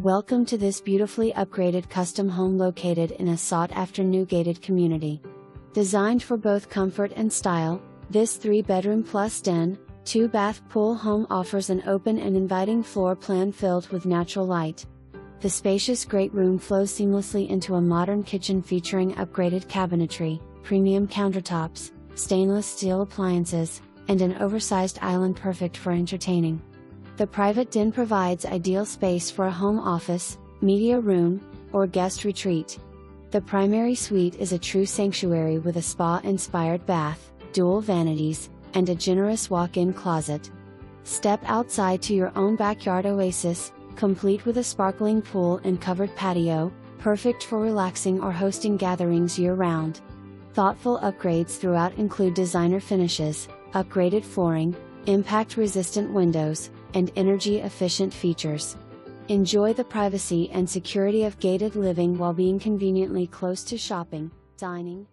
Welcome to this beautifully upgraded custom home located in a sought-after new gated community. Designed for both comfort and style, this 3-bedroom plus den, 2-bath pool home offers an open and inviting floor plan filled with natural light. The spacious great room flows seamlessly into a modern kitchen featuring upgraded cabinetry, premium countertops, stainless steel appliances, and an oversized island perfect for entertaining. The private den provides ideal space for a home office, media room, or guest retreat. The primary suite is a true sanctuary with a spa-inspired bath, dual vanities, and a generous walk-in closet. Step outside to your own backyard oasis, complete with a sparkling pool and covered patio, perfect for relaxing or hosting gatherings year-round. Thoughtful upgrades throughout include designer finishes, upgraded flooring, impact-resistant windows, and energy-efficient features. Enjoy the privacy and security of gated living while being conveniently close to shopping, dining,